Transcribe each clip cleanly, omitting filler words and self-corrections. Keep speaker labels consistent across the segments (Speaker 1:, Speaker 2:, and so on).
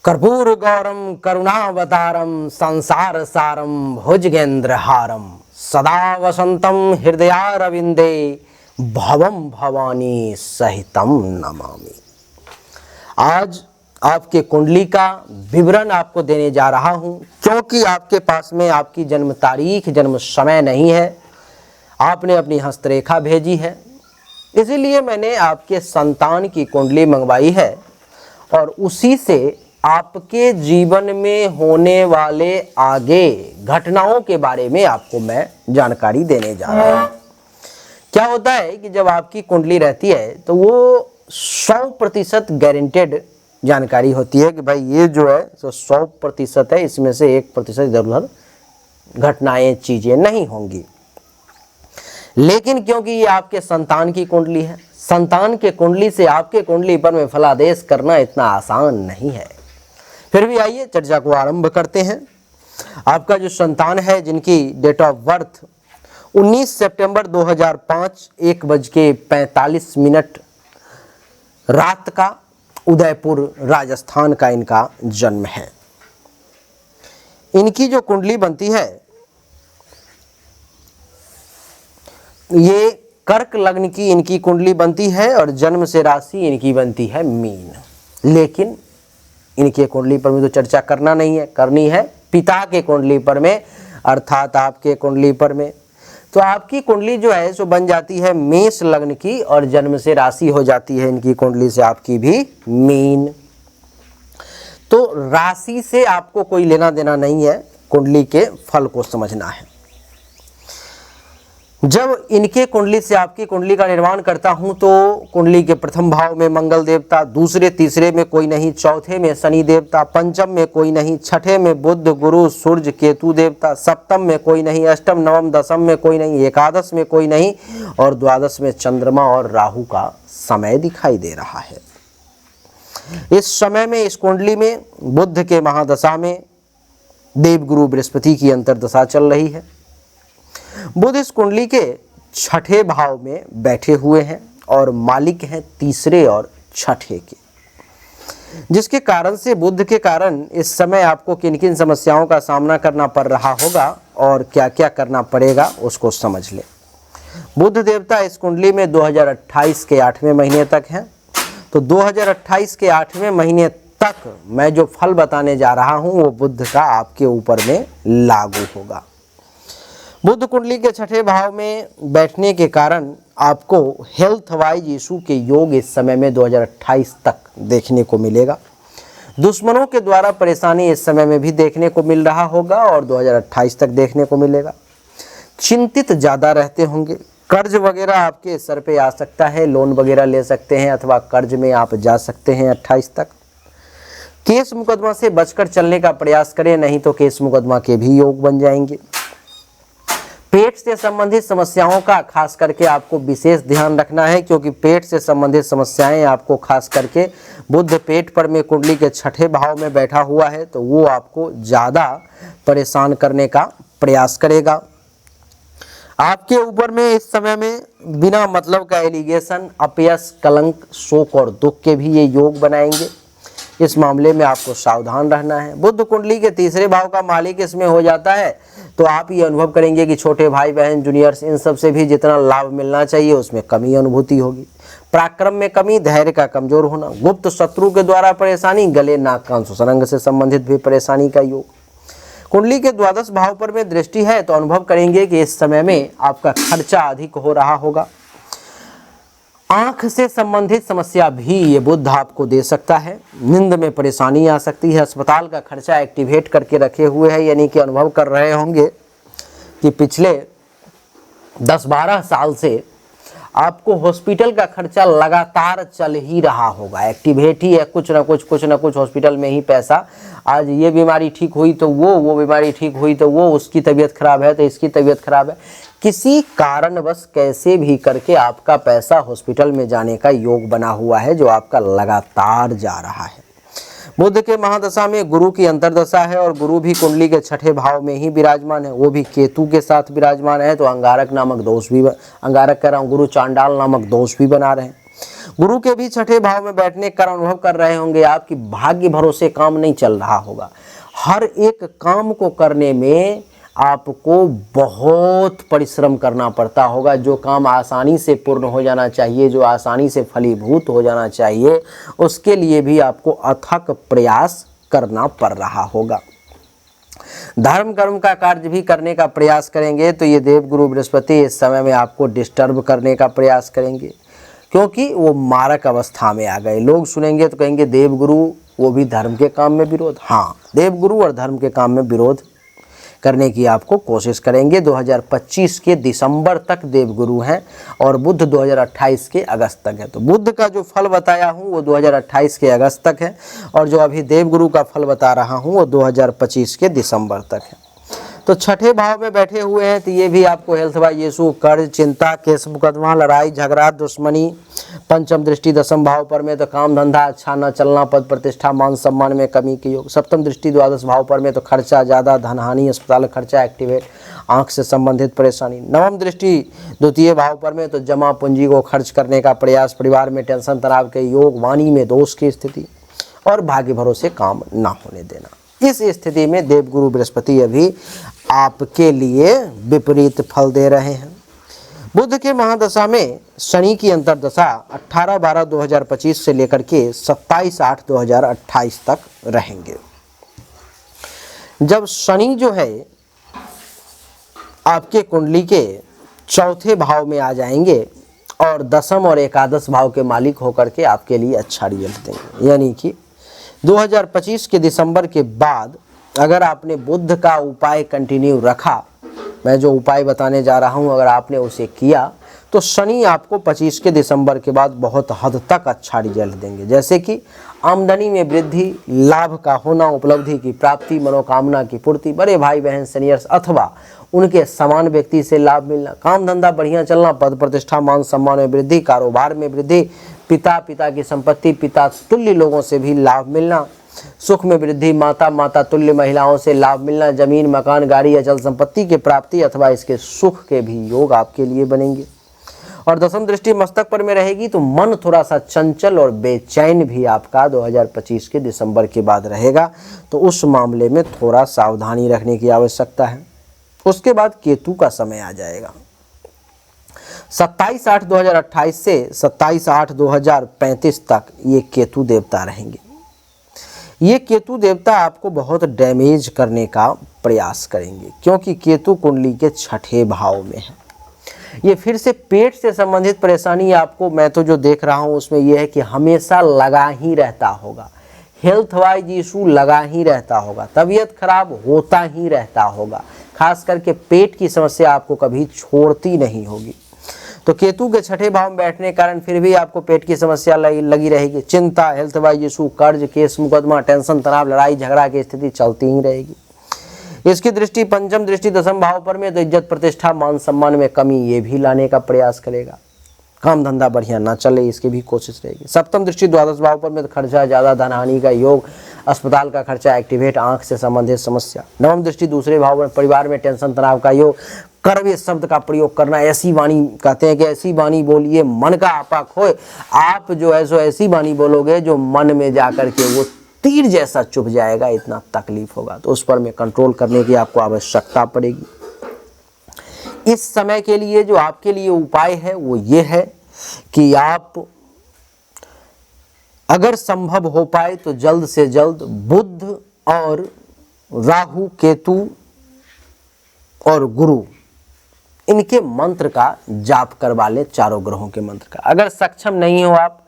Speaker 1: कर्पूर गौरम करुणावतारम संसार सारम भुजगेंद्रहारम सदा वसंतम हृदयारविंदे भवम भवानी सहितम नमामि। आज आपके कुंडली का विवरण आपको देने जा रहा हूं, क्योंकि आपके पास में आपकी जन्म तारीख जन्म समय नहीं है, आपने अपनी हस्तरेखा भेजी है, इसीलिए मैंने आपके संतान की कुंडली मंगवाई है और उसी से आपके जीवन में होने वाले आगे घटनाओं के बारे में आपको मैं जानकारी देने जा रहा हूं। क्या होता है कि जब आपकी कुंडली रहती है तो वो 100% गारंटेड जानकारी होती है कि भाई ये जो है तो 100% है, इसमें से 1% इधर उधर घटनाएं चीजें नहीं होंगी। लेकिन क्योंकि ये आपके संतान की कुंडली है, संतान के कुंडली से आपके कुंडली पर में फलादेश करना इतना आसान नहीं है। फिर भी आइए चर्चा को आरंभ करते हैं। आपका जो संतान है, जिनकी डेट ऑफ बर्थ 19 सितंबर 2005 1:45 रात का उदयपुर राजस्थान का इनका जन्म है। इनकी जो कुंडली बनती है ये कर्क लग्न की इनकी कुंडली बनती है और जन्म से राशि इनकी बनती है मीन। लेकिन इनके कुंडली पर में तो चर्चा करना नहीं है, करनी है पिता के कुंडली पर में, अर्थात आपके कुंडली पर में। तो आपकी कुंडली जो है सो बन जाती है मेष लग्न की और जन्म से राशि हो जाती है इनकी कुंडली से आपकी भी मीन। तो राशि से आपको कोई लेना देना नहीं है, कुंडली के फल को समझना है। जब इनके कुंडली से आपकी कुंडली का निर्माण करता हूं तो कुंडली के प्रथम भाव में मंगल देवता, दूसरे तीसरे में कोई नहीं, चौथे में शनि देवता, पंचम में कोई नहीं, छठे में बुध गुरु सूर्य केतु देवता, सप्तम में कोई नहीं, अष्टम नवम दशम में कोई नहीं, एकादश में कोई नहीं और द्वादश में चंद्रमा और राहु का समय दिखाई दे रहा है। इस समय में इस कुंडली में बुध के महादशा में देवगुरु बृहस्पति की अंतर्दशा चल रही है। बुध इस कुंडली के छठे भाव में बैठे हुए हैं और मालिक हैं तीसरे और छठे के, जिसके कारण से बुध के कारण इस समय आपको किन किन समस्याओं का सामना करना पड़ रहा होगा और क्या क्या करना पड़ेगा उसको समझ ले। बुध देवता इस कुंडली में 2028 के 8वें महीने तक हैं। तो 2028 के 8वें महीने तक मैं जो फल बताने जा रहा हूं वो बुध का आपके ऊपर में लागू होगा। बुध कुंडली के छठे भाव में बैठने के कारण आपको हेल्थ वाइज इशू के योग इस समय में 2028 तक देखने को मिलेगा। दुश्मनों के द्वारा परेशानी इस समय में भी देखने को मिल रहा होगा और 2028 तक देखने को मिलेगा। चिंतित ज़्यादा रहते होंगे, कर्ज वगैरह आपके सर पे आ सकता है, लोन वगैरह ले सकते हैं अथवा कर्ज में आप जा सकते हैं 28 तक। केस मुकदमा से बचकर चलने का प्रयास करें, नहीं तो केस मुकदमा के भी योग बन जाएंगे। पेट से संबंधित समस्याओं का खास करके आपको विशेष ध्यान रखना है, क्योंकि पेट से संबंधित समस्याएं आपको खास करके बुध पेट पर में कुंडली के छठे भाव में बैठा हुआ है तो वो आपको ज़्यादा परेशान करने का प्रयास करेगा। आपके ऊपर में इस समय में बिना मतलब का एलिगेशन, अपयश, कलंक, शोक और दुख के भी ये योग बनाएंगे। इस मामले में आपको सावधान रहना है। बुध कुंडली के तीसरे भाव का मालिक इसमें हो जाता है तो आप ये अनुभव करेंगे कि छोटे भाई बहन, जूनियर्स, इन सब से भी जितना लाभ मिलना चाहिए उसमें कमी अनुभूति होगी। पराक्रम में कमी, धैर्य का कमजोर होना, गुप्त शत्रु के द्वारा परेशानी, गले, नाक, कान, सुसरंग से संबंधित भी परेशानी का योग। कुंडली के द्वादश भाव पर में दृष्टि है तो अनुभव करेंगे कि इस समय में आपका खर्चा अधिक हो रहा होगा। आंख से संबंधित समस्या भी ये बुध आपको दे सकता है। नींद में परेशानी आ सकती है। अस्पताल का खर्चा एक्टिवेट करके रखे हुए है, यानी कि अनुभव कर रहे होंगे कि पिछले 10-12 साल से आपको हॉस्पिटल का खर्चा लगातार चल ही रहा होगा, एक्टिवेट ही है, कुछ ना कुछ हॉस्पिटल में ही पैसा। आज ये बीमारी ठीक हुई तो वो बीमारी ठीक हुई तो वो, उसकी तबीयत खराब है तो इसकी तबीयत खराब है। किसी कारणवश कैसे भी करके आपका पैसा हॉस्पिटल में जाने का योग बना हुआ है जो आपका लगातार जा रहा है। बुध के महादशा में गुरु की अंतर्दशा है और गुरु भी कुंडली के छठे भाव में ही विराजमान है, वो भी केतु के साथ विराजमान है। तो अंगारक नामक दोष भी, अंगारक कह रहा हूँ, गुरु चांडाल नामक दोष भी बना रहे हैं। गुरु के भी छठे भाव में बैठने का अनुभव कर रहे होंगे आप कि भाग्य भरोसे काम नहीं चल रहा होगा। हर एक काम को करने में आपको बहुत परिश्रम करना पड़ता होगा। जो काम आसानी से पूर्ण हो जाना चाहिए, जो आसानी से फलीभूत हो जाना चाहिए, उसके लिए भी आपको अथक प्रयास करना पड़ रहा होगा। धर्म कर्म का कार्य भी करने का प्रयास करेंगे तो ये देवगुरु बृहस्पति इस समय में आपको डिस्टर्ब करने का प्रयास करेंगे, क्योंकि वो मारक अवस्था में आ गए। लोग सुनेंगे तो कहेंगे देवगुरु वो भी धर्म के काम में विरोध। हाँ, देवगुरु और धर्म के काम में विरोध करने की आपको कोशिश करेंगे। 2025 के दिसंबर तक देवगुरु हैं और बुध 2028 के अगस्त तक है। तो बुध का जो फल बताया हूँ वो 2028 के अगस्त तक है और जो अभी देवगुरु का फल बता रहा हूँ वो 2025 के दिसंबर तक है। तो छठे भाव में बैठे हुए हैं तो ये भी आपको हेल्थ वाइज इशू, कर्ज, चिंता, केस मुकदमा, लड़ाई झगड़ा, दुश्मनी। पंचम दृष्टि दसम भाव पर में तो काम धंधा अच्छा न चलना, पद प्रतिष्ठा मान सम्मान में कमी के योग। सप्तम दृष्टि द्वादश भाव पर में तो खर्चा ज़्यादा, धनहानि, अस्पताल खर्चा एक्टिवेट, आंख से संबंधित परेशानी। नवम दृष्टि द्वितीय भाव पर में तो जमा पूंजी को खर्च करने का प्रयास, परिवार में टेंशन तनाव के योग, वाणी में दोष की स्थिति और भाग्य भरोसे काम ना होने देना। इस स्थिति में देवगुरु बृहस्पति अभी आपके लिए विपरीत फल दे रहे हैं। बुध के महादशा में शनि की अंतर्दशा 18/12/2025 से लेकर के 27/8/2028 तक रहेंगे। जब शनि जो है आपके कुंडली के चौथे भाव में आ जाएंगे और दसम और एकादश भाव के मालिक होकर के आपके लिए अच्छा रिजल्ट देंगे। यानी कि 2025 के दिसंबर के बाद अगर आपने बुध का उपाय कंटिन्यू रखा, मैं जो उपाय बताने जा रहा हूं अगर आपने उसे किया तो शनि आपको 25 के दिसंबर के बाद बहुत हद तक अच्छा रिजल्ट देंगे। जैसे कि आमदनी में वृद्धि, लाभ का होना, उपलब्धि की प्राप्ति, मनोकामना की पूर्ति, बड़े भाई बहन सीनियर्स अथवा उनके समान व्यक्ति से लाभ मिलना, काम धंधा बढ़िया चलना, पद प्रतिष्ठा मान सम्मान में वृद्धि, कारोबार में वृद्धि, पिता की संपत्ति, पिता तुल्य लोगों से भी लाभ मिलना, सुख में वृद्धि, माता तुल्य महिलाओं से लाभ मिलना, जमीन मकान गाड़ी अचल संपत्ति की प्राप्ति अथवा इसके सुख के भी योग आपके लिए बनेंगे। और दसम दृष्टि मस्तक पर में रहेगी तो मन थोड़ा सा चंचल और बेचैन भी आपका 2025 के दिसंबर के बाद रहेगा, तो उस मामले में थोड़ा सावधानी रखने की आवश्यकता है। उसके बाद केतु का समय आ जाएगा। 27/8/2028 से 27/8/2035 तक ये केतु देवता रहेंगे। ये केतु देवता आपको बहुत डैमेज करने का प्रयास करेंगे, क्योंकि केतु कुंडली के छठे भाव में है। ये फिर से पेट से संबंधित परेशानी आपको, मैं तो जो देख रहा हूँ उसमें यह है कि हमेशा लगा ही रहता होगा, हेल्थ वाइज इशू लगा ही रहता होगा, तबीयत खराब होता ही रहता होगा, खास करके पेट की समस्या आपको कभी छोड़ती नहीं होगी। तो केतु के छठे भाव में बैठने के कारण फिर भी आपको पेट की समस्या लगी रहेगी। चिंता, हेल्थ वाइज इशू, कर्ज, केस मुकदमा, टेंशन तनाव, लड़ाई झगड़ा की स्थिति चलती ही रहेगी। इसकी दृष्टि पंचम दृष्टि दसम भाव पर में तो इज्जत प्रतिष्ठा मान सम्मान में कमी ये भी लाने का प्रयास करेगा। काम धंधा बढ़िया ना चले इसकी भी कोशिश रहेगी। सप्तम दृष्टि द्वादश भाव पर में तो खर्चा ज़्यादा, धनहानि का योग, अस्पताल का खर्चा एक्टिवेट, आंख से संबंधित समस्या। नवम दृष्टि दूसरे भाव में परिवार में टेंशन तनाव का योग, कर्वे शब्द का प्रयोग करना, ऐसी वाणी कहते हैं कि ऐसी वाणी बोलिए मन का आपा खोए। आप जो है सो ऐसी वाणी बोलोगे जो मन में जाकर के वो तीर जैसा चुभ जाएगा, इतना तकलीफ होगा, तो उस पर में कंट्रोल करने की आपको आवश्यकता पड़ेगी। इस समय के लिए जो आपके लिए उपाय है वो ये है कि आप अगर संभव हो पाए तो जल्द से जल्द बुध और राहु, केतु और गुरु इनके मंत्र का जाप करवा लें, चारों ग्रहों के मंत्र का। अगर सक्षम नहीं हो आप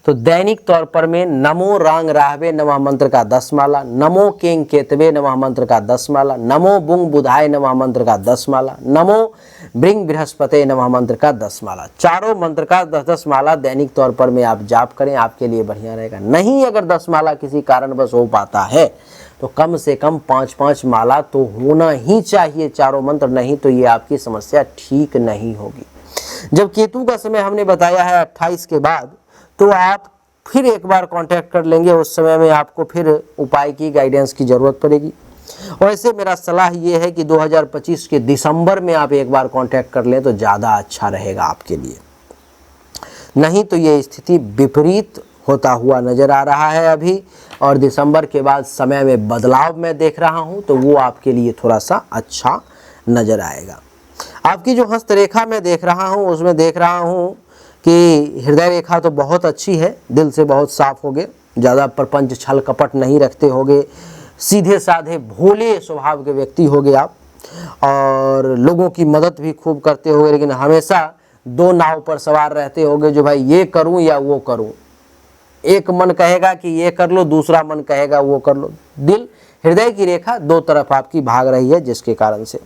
Speaker 1: तो दैनिक तौर पर में नमो रांग राहवे नमः मंत्र का 10 माला, नमो केंग केतवे नमः मंत्र का 10 माला, नमो बुंग बुधाय नमः मंत्र का 10 माला, नमो ब्रिंग बृहस्पति नमः मंत्र का 10 माला, चारों मंत्र का 10-10 माला दैनिक तौर पर में आप जाप करें, आपके लिए बढ़िया रहेगा। नहीं अगर 10 माला किसी कारणवश हो पाता है तो कम से कम 5-5 माला तो होना ही चाहिए चारों मंत्र, नहीं तो ये आपकी समस्या ठीक नहीं होगी। जब केतु का समय हमने बताया है 28 के बाद, तो आप फिर एक बार कांटेक्ट कर लेंगे, उस समय में आपको फिर उपाय की गाइडेंस की ज़रूरत पड़ेगी। वैसे मेरा सलाह ये है कि 2025 के दिसंबर में आप एक बार कांटेक्ट कर लें तो ज़्यादा अच्छा रहेगा आपके लिए। नहीं तो ये स्थिति विपरीत होता हुआ नज़र आ रहा है अभी, और दिसंबर के बाद समय में बदलाव मैं देख रहा हूँ, तो वो आपके लिए थोड़ा सा अच्छा नज़र आएगा। आपकी जो हस्तरेखा मैं देख रहा हूँ उसमें देख रहा हूँ कि हृदय रेखा तो बहुत अच्छी है, दिल से बहुत साफ होगे, ज़्यादा प्रपंच छल कपट नहीं रखते होगे, सीधे साधे भोले स्वभाव के व्यक्ति होगे आप, और लोगों की मदद भी खूब करते होगे, लेकिन हमेशा दो नाव पर सवार रहते होगे, जो भाई ये करूं या वो करूं। एक मन कहेगा कि ये कर लो, दूसरा मन कहेगा वो कर लो। दिल हृदय की रेखा दो तरफ आपकी भाग रही है, जिसके कारण से।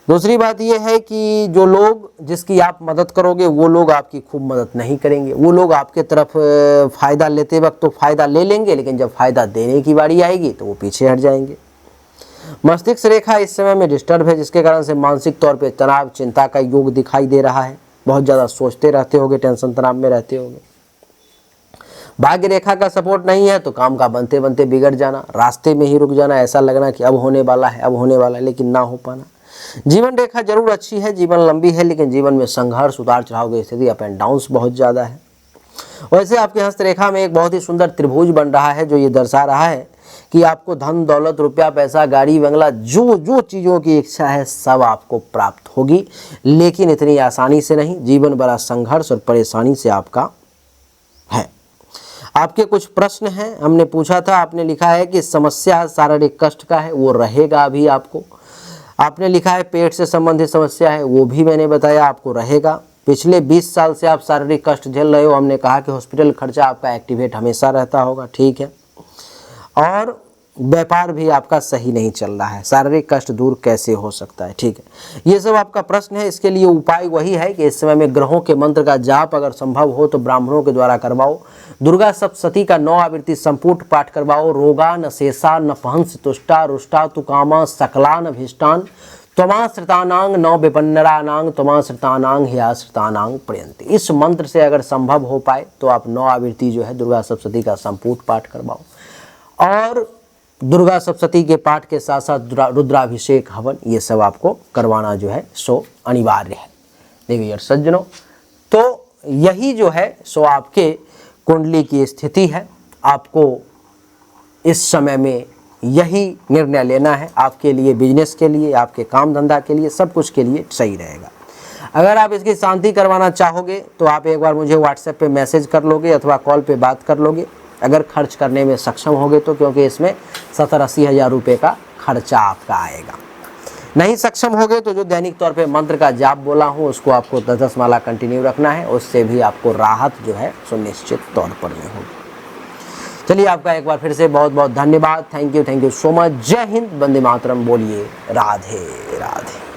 Speaker 1: दूसरी बात यह है कि जो लोग जिसकी आप मदद करोगे वो लोग आपकी खूब मदद नहीं करेंगे। वो लोग आपके तरफ फ़ायदा लेते वक्त तो फ़ायदा ले लेंगे, लेकिन जब फ़ायदा देने की बारी आएगी तो वो पीछे हट जाएंगे। मस्तिष्क रेखा इस समय में डिस्टर्ब है, जिसके कारण से मानसिक तौर पे तनाव चिंता का योग दिखाई दे रहा है। बहुत ज़्यादा सोचते रहते होगे, टेंशन तनाव में रहते होगे। भाग्य रेखा का सपोर्ट नहीं है तो काम का बनते बनते बिगड़ जाना, रास्ते में ही रुक जाना, ऐसा लगना कि अब होने वाला है, अब होने वाला है, लेकिन ना हो पाना। जीवन रेखा जरूर अच्छी है, जीवन लंबी है, लेकिन जीवन में संघर्ष उतार चढ़ाव की स्थिति, अप एंड डाउन्स बहुत ज़्यादा है। वैसे आपके हस्तरेखा में एक बहुत ही सुंदर त्रिभुज बन रहा है, जो ये दर्शा रहा है कि आपको धन दौलत रुपया पैसा गाड़ी बंगला जो जो चीज़ों की इच्छा है सब आपको प्राप्त होगी, लेकिन इतनी आसानी से नहीं। जीवन बड़ा संघर्ष और परेशानी से आपका है। आपके कुछ प्रश्न हैं, हमने पूछा था, आपने लिखा है कि समस्या शारीरिक कष्ट का है, वो रहेगा अभी आपको। आपने लिखा है पेट से संबंधित समस्या है, वो भी मैंने बताया आपको रहेगा। पिछले 20 साल से आप शारीरिक कष्ट झेल रहे हो, हमने कहा कि हॉस्पिटल खर्चा आपका एक्टिवेट हमेशा रहता होगा, ठीक है। और व्यापार भी आपका सही नहीं चल रहा है, शारीरिक कष्ट दूर कैसे हो सकता है, ठीक है। ये सब आपका प्रश्न है। इसके लिए उपाय वही है कि इस समय में ग्रहों के मंत्र का जाप अगर संभव हो तो ब्राह्मणों के द्वारा करवाओ। दुर्गा सप्तशती का 9 आवृत्ति संपूर्ण पाठ करवाओ। रोगा न शेषा न पहंस तुष्टा रुष्टा तुकामा सकलान अभिष्टान त्वमाश्रितानांग नौ विपन्नरानांग त्वमाश्रितानांग ह्याश्रितानांग प्रियंति। इस मंत्र से अगर संभव हो पाए तो आप 9 आवृत्ति जो है दुर्गा सप्तशती का संपूर्ण पाठ करवाओ। और दुर्गा सप्तशती के पाठ के साथ साथ रुद्राभिषेक हवन ये सब आपको करवाना जो है सो अनिवार्य है। देखिए यार सज्जनों, तो यही जो है सो आपके कुंडली की स्थिति है। आपको इस समय में यही निर्णय लेना है, आपके लिए, बिजनेस के लिए, आपके काम धंधा के लिए, सब कुछ के लिए सही रहेगा। अगर आप इसकी शांति करवाना चाहोगे तो आप एक बार मुझे व्हाट्सएप पे मैसेज कर लोगे अथवा कॉल पे बात कर लोगे, अगर खर्च करने में सक्षम होगे तो, क्योंकि इसमें 70-80 हज़ार रुपये का खर्चा आपका आएगा। नहीं सक्षम होगे तो जो दैनिक तौर पे मंत्र का जाप बोला हूँ उसको आपको 10 माला कंटिन्यू रखना है, उससे भी आपको राहत जो है सुनिश्चित तौर पर में होगी। चलिए आपका एक बार फिर से बहुत बहुत धन्यवाद। Thank you so much. जय हिंद, वंदे मातरम। बोलिए राधे राधे।